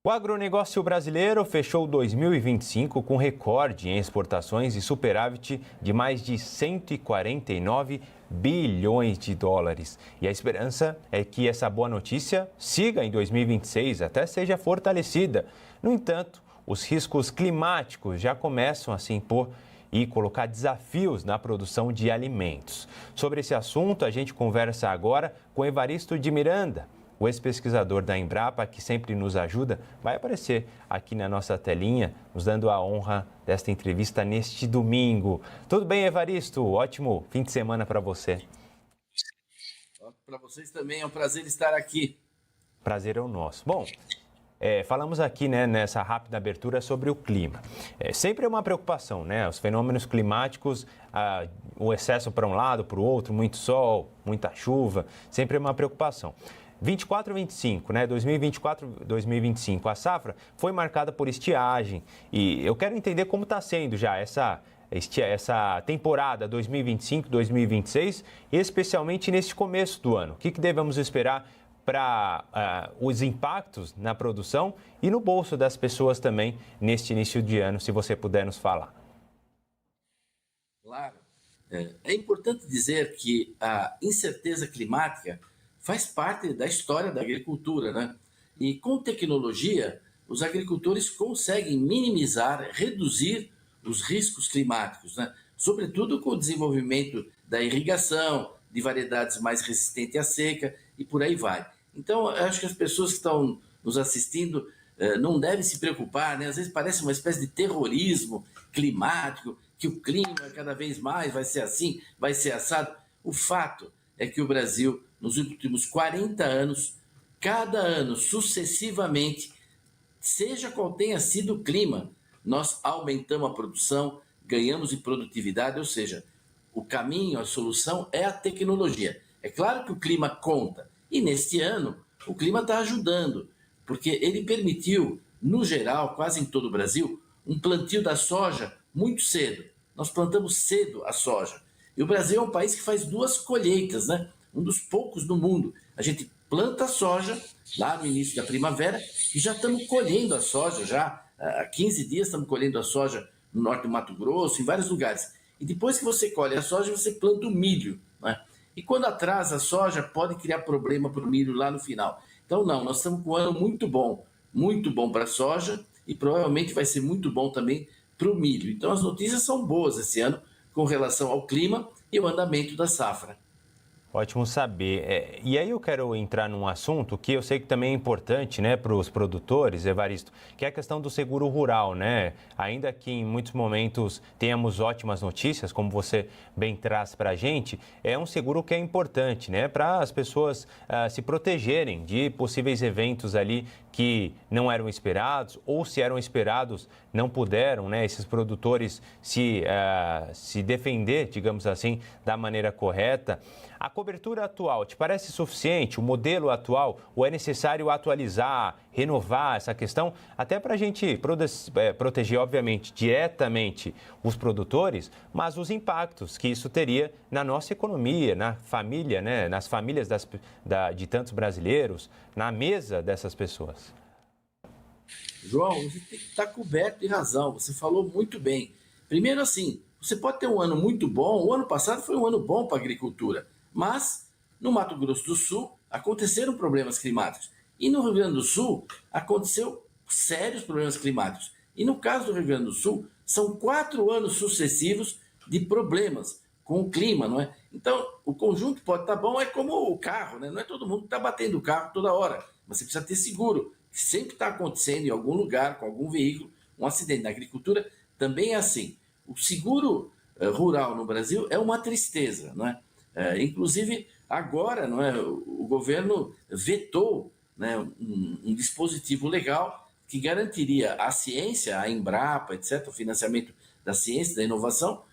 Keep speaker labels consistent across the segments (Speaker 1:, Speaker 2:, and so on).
Speaker 1: O agronegócio brasileiro fechou 2025 com recorde em exportações e superávit de mais de 149 bilhões de dólares. E a esperança é que essa boa notícia siga em 2026, até seja fortalecida. No entanto, os riscos climáticos já começam a se impor e colocar desafios na produção de alimentos. Sobre esse assunto, a gente conversa agora com Evaristo de Miranda. O ex-pesquisador da Embrapa, que sempre nos ajuda, vai aparecer aqui na nossa telinha, nos dando a honra desta entrevista neste domingo. Tudo bem, Evaristo? Ótimo fim de semana para você.
Speaker 2: Para vocês também é um prazer estar aqui.
Speaker 1: Prazer é o nosso. Bom, falamos aqui, nessa rápida abertura sobre o clima. Sempre é uma preocupação, né? Os fenômenos climáticos, o excesso para um lado, para o outro, muito sol, muita chuva, sempre é uma preocupação. 24 e 25, 2024 2025, a safra foi marcada por estiagem e eu quero entender como está sendo já essa temporada 2025-2026, especialmente nesse começo do ano. O que devemos esperar para os impactos na produção e no bolso das pessoas também neste início de ano, se você puder nos falar.
Speaker 2: Claro. É importante dizer que a incerteza climática faz parte da história da agricultura, né? E com tecnologia, os agricultores conseguem minimizar, reduzir os riscos climáticos, né? Sobretudo com o desenvolvimento da irrigação, de variedades mais resistentes à seca e por aí vai. Então, eu acho que as pessoas que estão nos assistindo não devem se preocupar, né? Às vezes parece uma espécie de terrorismo climático, que o clima cada vez mais vai ser assim, vai ser assado. O fato é que o Brasil, nos últimos 40 anos, cada ano, sucessivamente, seja qual tenha sido o clima, nós aumentamos a produção, ganhamos em produtividade, ou seja, o caminho, a solução é a tecnologia. É claro que o clima conta, e neste ano o clima está ajudando, porque ele permitiu, no geral, quase em todo o Brasil, um plantio da soja muito cedo. Nós plantamos cedo a soja. E o Brasil é um país que faz duas colheitas, né? Um dos poucos do mundo. A gente planta a soja lá no início da primavera e já estamos colhendo a soja, já há 15 dias estamos colhendo a soja no norte do Mato Grosso, em vários lugares. E depois que você colhe a soja, você planta o milho, né? E quando atrasa a soja, pode criar problema para o milho lá no final. Então, não, nós estamos com um ano muito bom para a soja e provavelmente vai ser muito bom também para o milho. Então, as notícias são boas esse ano com relação ao clima e o andamento da safra.
Speaker 1: Ótimo saber. E aí eu quero entrar num assunto que eu sei que também é importante, para os produtores, Evaristo, que é a questão do seguro rural, Ainda que em muitos momentos tenhamos ótimas notícias, como você bem traz para a gente, é um seguro que é importante, para as pessoas se protegerem de possíveis eventos ali que não eram esperados ou se eram esperados não puderam, esses produtores se defender, digamos assim, da maneira correta. A cobertura atual te parece suficiente? O modelo atual? Ou é necessário atualizar, renovar essa questão? Até para a gente proteger, obviamente, diretamente os produtores, mas os impactos que isso teria na nossa economia, na família, nas famílias de tantos brasileiros, na mesa dessas pessoas.
Speaker 2: João, você tem que estar coberto de razão. Você falou muito bem. Primeiro, assim, você pode ter um ano muito bom. O ano passado foi um ano bom para a agricultura. Mas, no Mato Grosso do Sul, aconteceram problemas climáticos. E no Rio Grande do Sul, aconteceu sérios problemas climáticos. E no caso do Rio Grande do Sul, são 4 anos sucessivos de problemas com o clima, não é? Então, o conjunto pode estar bom, é como o carro, né? Não é todo mundo que está batendo o carro toda hora. Mas você precisa ter seguro, que sempre está acontecendo em algum lugar, com algum veículo, um acidente. Na agricultura também é assim. O seguro rural no Brasil é uma tristeza, não é? Inclusive, agora não é, o governo vetou, né, um dispositivo legal que garantiria à ciência, à Embrapa, etc., o financiamento da ciência, da inovação,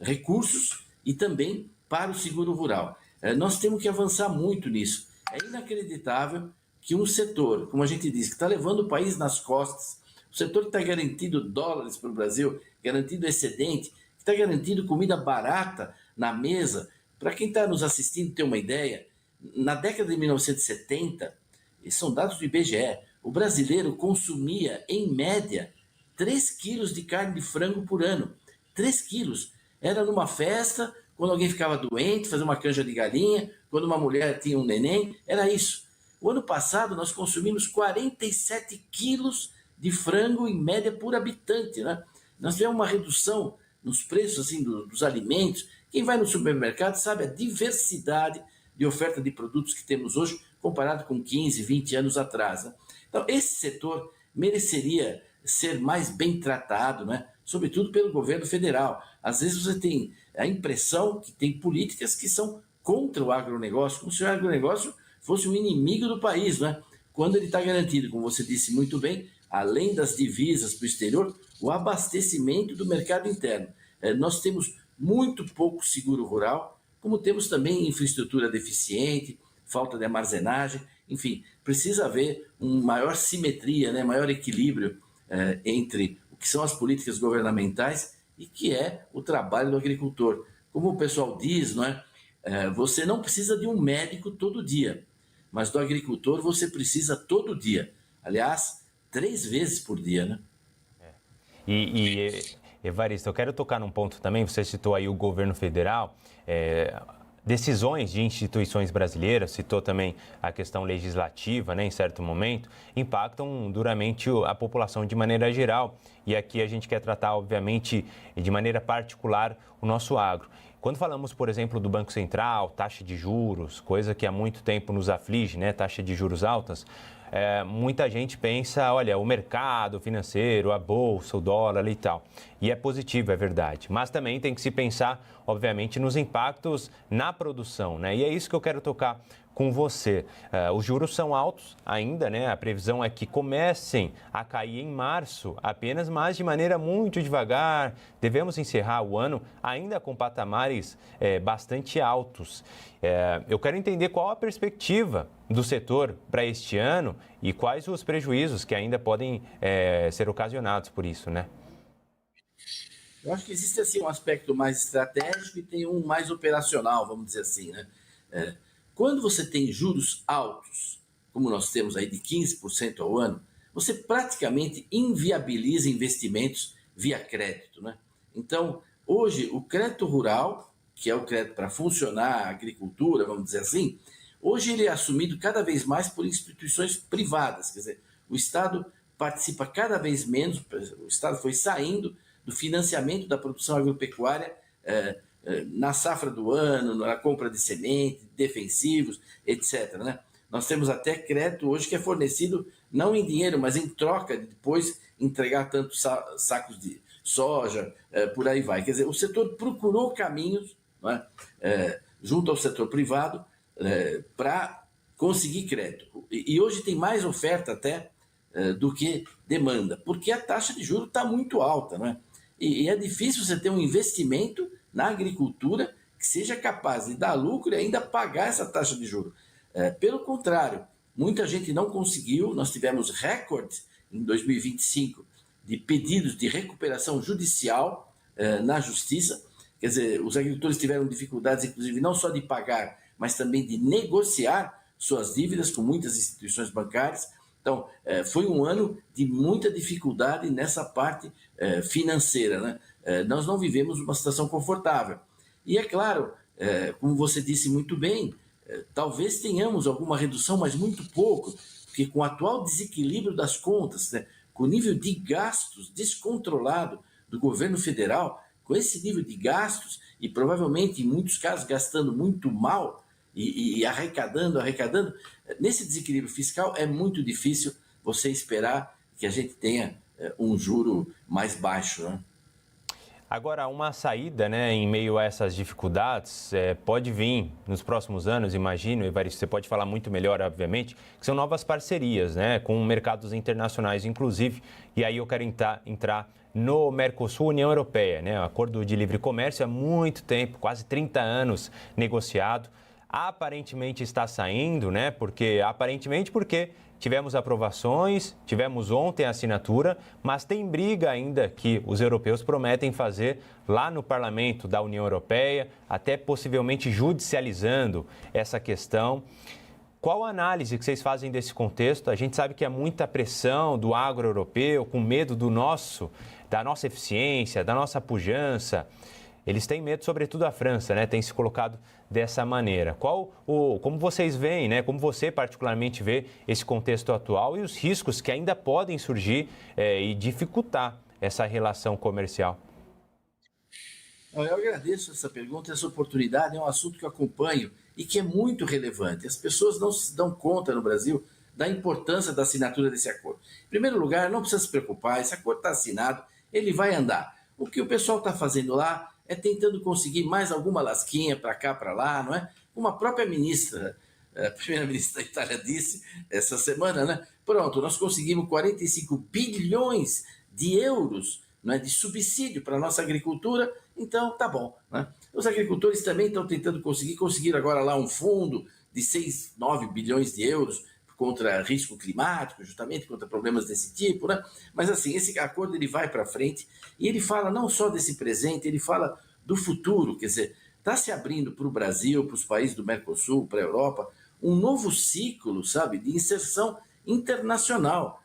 Speaker 2: recursos e também para o seguro rural. Nós temos que avançar muito nisso. É inacreditável que um setor, como a gente diz, que está levando o país nas costas, o setor que está garantindo dólares para o Brasil, garantindo excedente, que está garantindo comida barata na mesa. Para quem está nos assistindo ter uma ideia, na década de 1970, esses são dados do IBGE, o brasileiro consumia, em média, 3 quilos de carne de frango por ano. 3 quilos. Era numa festa, quando alguém ficava doente, fazer uma canja de galinha, quando uma mulher tinha um neném, era isso. O ano passado nós consumimos 47 quilos de frango em média por habitante, né? Nós tivemos uma redução nos preços assim, dos alimentos. Quem vai no supermercado sabe a diversidade de oferta de produtos que temos hoje comparado com 15, 20 anos atrás, né? Então, esse setor mereceria ser mais bem tratado, né? Sobretudo pelo governo federal. Às vezes você tem a impressão que tem políticas que são contra o agronegócio, como se o agronegócio fosse um inimigo do país, né? Quando ele está garantido, como você disse muito bem, além das divisas para o exterior, o abastecimento do mercado interno. Nós temos muito pouco seguro rural, como temos também infraestrutura deficiente, falta de armazenagem, enfim, precisa haver uma maior simetria, né, maior equilíbrio entre o que são as políticas governamentais e que é o trabalho do agricultor. Como o pessoal diz, não é? Você não precisa de um médico todo dia, mas do agricultor você precisa todo dia. Aliás, 3 vezes por dia, né?
Speaker 1: Evaristo, eu quero tocar num ponto também, você citou aí o governo federal, decisões de instituições brasileiras, citou também a questão legislativa, né, em certo momento, impactam duramente a população de maneira geral. E aqui a gente quer tratar, obviamente, de maneira particular o nosso agro. Quando falamos, por exemplo, do Banco Central, taxa de juros, coisa que há muito tempo nos aflige, né, taxa de juros altas, muita gente pensa, olha, o mercado financeiro, a bolsa, o dólar e tal. E é positivo, é verdade. Mas também tem que se pensar, obviamente, nos impactos na produção, né? E é isso que eu quero tocar com você. Os juros são altos ainda, né? A previsão é que comecem a cair em março apenas, mas de maneira muito devagar. Devemos encerrar o ano ainda com patamares bastante altos. Eu quero entender qual a perspectiva do setor para este ano e quais os prejuízos que ainda podem ser ocasionados por isso, né?
Speaker 2: Eu acho que existe assim um aspecto mais estratégico e tem um mais operacional, vamos dizer assim, né? Quando você tem juros altos, como nós temos aí de 15% ao ano, você praticamente inviabiliza investimentos via crédito, né? Então, hoje, o crédito rural, que é o crédito para funcionar a agricultura, vamos dizer assim, hoje ele é assumido cada vez mais por instituições privadas, quer dizer, o Estado participa cada vez menos, o Estado foi saindo do financiamento da produção agropecuária na safra do ano, na compra de semente, defensivos, etc., né? Nós temos até crédito hoje que é fornecido não em dinheiro, mas em troca de depois entregar tantos sacos de soja, por aí vai. Quer dizer, o setor procurou caminhos, né, junto ao setor privado para conseguir crédito. E hoje tem mais oferta até do que demanda, porque a taxa de juros está muito alta, né? E é difícil você ter um investimento na agricultura que seja capaz de dar lucro e ainda pagar essa taxa de juros. Pelo contrário, muita gente não conseguiu. Nós tivemos recordes em 2025 de pedidos de recuperação judicial na justiça. Quer dizer, os agricultores tiveram dificuldades, inclusive, não só de pagar, mas também de negociar suas dívidas com muitas instituições bancárias. Então, foi um ano de muita dificuldade nessa parte financeira, né? Nós não vivemos uma situação confortável. E é claro, como você disse muito bem, talvez tenhamos alguma redução, mas muito pouco, porque com o atual desequilíbrio das contas, né, com o nível de gastos descontrolado do governo federal, com esse nível de gastos, e provavelmente em muitos casos gastando muito mal, e arrecadando, nesse desequilíbrio fiscal é muito difícil você esperar que a gente tenha um juro mais baixo, né?
Speaker 1: Agora, uma saída, né, em meio a essas dificuldades pode vir nos próximos anos, imagino, Evaristo, você pode falar muito melhor, obviamente, que são novas parcerias, né, com mercados internacionais, inclusive, e aí eu quero entrar no Mercosul, União Europeia, né, o Acordo de Livre Comércio há muito tempo, quase 30 anos negociado. Aparentemente está saindo, né? Porque tivemos aprovações, tivemos ontem a assinatura, mas tem briga ainda que os europeus prometem fazer lá no Parlamento da União Europeia, até possivelmente judicializando essa questão. Qual a análise que vocês fazem desse contexto? A gente sabe que há muita pressão do agro europeu, com medo da nossa eficiência, da nossa pujança. Eles têm medo, sobretudo a França, né? Tem se colocado dessa maneira. Como vocês veem, né? Como você particularmente vê esse contexto atual e os riscos que ainda podem surgir e dificultar essa relação comercial?
Speaker 2: Eu agradeço essa pergunta, essa oportunidade. É um assunto que eu acompanho e que é muito relevante. As pessoas não se dão conta no Brasil da importância da assinatura desse acordo. Em primeiro lugar, não precisa se preocupar, esse acordo está assinado, ele vai andar. O que o pessoal está fazendo lá é tentando conseguir mais alguma lasquinha para cá, para lá, não é? Como a própria ministra, a primeira-ministra da Itália disse essa semana, né? Pronto, nós conseguimos 45 bilhões de euros, não é, de subsídio para a nossa agricultura, então tá bom. Né? Os agricultores também estão tentando conseguiram agora lá um fundo de 6, 9 bilhões de euros contra risco climático, justamente contra problemas desse tipo, né? Mas assim, esse acordo ele vai para frente e ele fala não só desse presente, ele fala do futuro, quer dizer, está se abrindo para o Brasil, para os países do Mercosul, para a Europa, um novo ciclo, sabe, de inserção internacional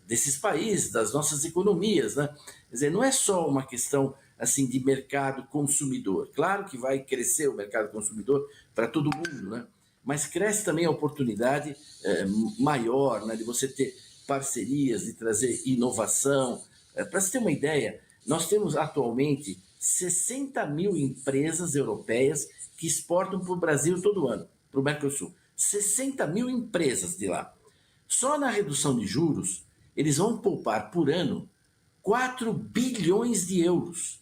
Speaker 2: desses países, das nossas economias, né? Quer dizer, não é só uma questão assim de mercado consumidor. Claro que vai crescer o mercado consumidor para todo mundo, né? Mas cresce também a oportunidade maior, né, de você ter parcerias, de trazer inovação. Para você ter uma ideia, nós temos atualmente 60 mil empresas europeias que exportam para o Brasil todo ano, para o Mercosul. 60 mil empresas de lá. Só na redução de juros, eles vão poupar por ano 4 bilhões de euros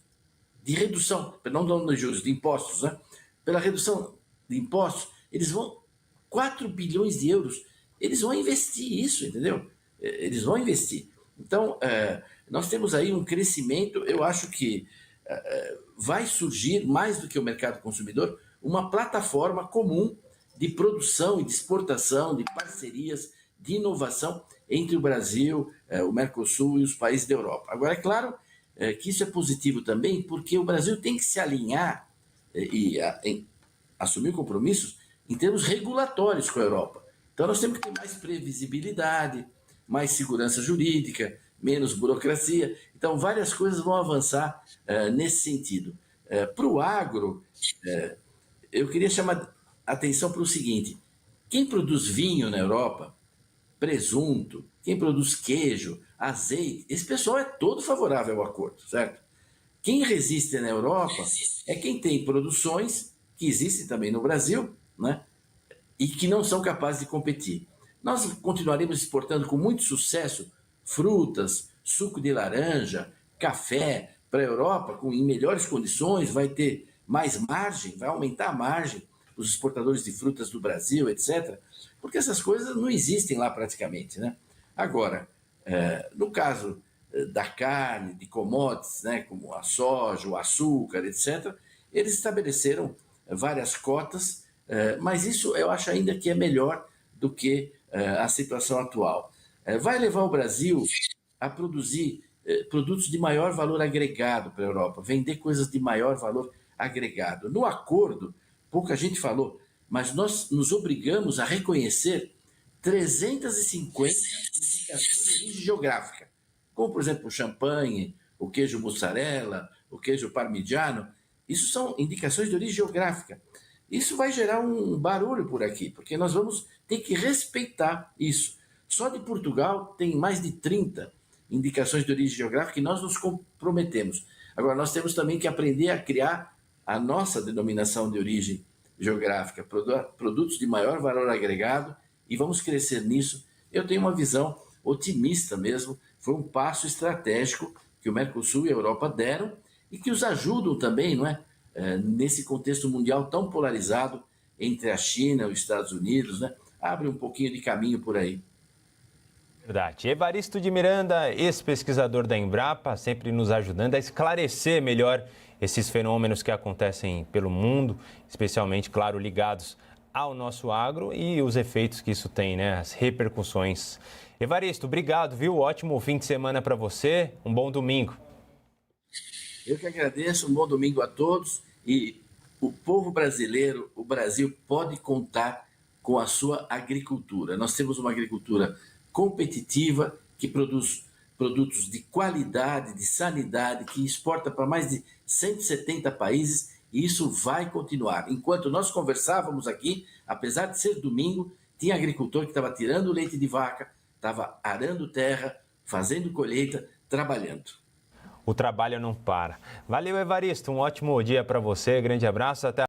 Speaker 2: de redução, não de juros, de impostos, né? Pela redução de impostos, eles vão 4 bilhões de euros, eles vão investir isso, entendeu? Eles vão investir. Então, nós temos aí um crescimento, eu acho que vai surgir, mais do que o mercado consumidor, uma plataforma comum de produção e de exportação, de parcerias, de inovação entre o Brasil, o Mercosul e os países da Europa. Agora, é claro que isso é positivo também, porque o Brasil tem que se alinhar e assumir compromissos em termos regulatórios com a Europa. Então, nós temos que ter mais previsibilidade, mais segurança jurídica, menos burocracia. Então, várias coisas vão avançar nesse sentido. Para o agro, eu queria chamar a atenção para o seguinte: quem produz vinho na Europa, presunto, quem produz queijo, azeite, esse pessoal é todo favorável ao acordo, certo? Quem resiste na Europa é quem tem produções que existem também no Brasil, né? E que não são capazes de competir. Nós continuaremos exportando com muito sucesso frutas, suco de laranja, café para a Europa em melhores condições, vai ter mais margem, vai aumentar a margem os exportadores de frutas do Brasil, etc., porque essas coisas não existem lá praticamente, né? Agora, no caso da carne, de commodities, né, como a soja, o açúcar, etc., eles estabeleceram várias cotas, mas isso eu acho ainda que é melhor do que a situação atual. Vai levar o Brasil a produzir produtos de maior valor agregado para a Europa, vender coisas de maior valor agregado. No acordo, pouca gente falou, mas nós nos obrigamos a reconhecer 350 indicações de origem geográfica, como, por exemplo, o champanhe, o queijo mussarela, o queijo parmigiano. Isso são indicações de origem geográfica. Isso vai gerar um barulho por aqui, porque nós vamos ter que respeitar isso. Só de Portugal tem mais de 30 indicações de origem geográfica e nós nos comprometemos. Agora, nós temos também que aprender a criar a nossa denominação de origem geográfica, produtos de maior valor agregado, e vamos crescer nisso. Eu tenho uma visão otimista mesmo, foi um passo estratégico que o Mercosul e a Europa deram e que os ajudam também, não é? Nesse contexto mundial tão polarizado entre a China e os Estados Unidos, né? Abre um pouquinho de caminho por aí.
Speaker 1: Verdade. Evaristo de Miranda, ex-pesquisador da Embrapa, sempre nos ajudando a esclarecer melhor esses fenômenos que acontecem pelo mundo, especialmente, claro, ligados ao nosso agro e os efeitos que isso tem, né? As repercussões. Evaristo, obrigado, viu? Ótimo fim de semana para você, um bom domingo.
Speaker 2: Eu que agradeço, um bom domingo a todos, e o povo brasileiro, o Brasil pode contar com a sua agricultura. Nós temos uma agricultura competitiva que produz produtos de qualidade, de sanidade, que exporta para mais de 170 países e isso vai continuar. Enquanto nós conversávamos aqui, apesar de ser domingo, tinha agricultor que estava tirando leite de vaca, estava arando terra, fazendo colheita, trabalhando.
Speaker 1: O trabalho não para. Valeu, Evaristo. Um ótimo dia para você. Grande abraço. Até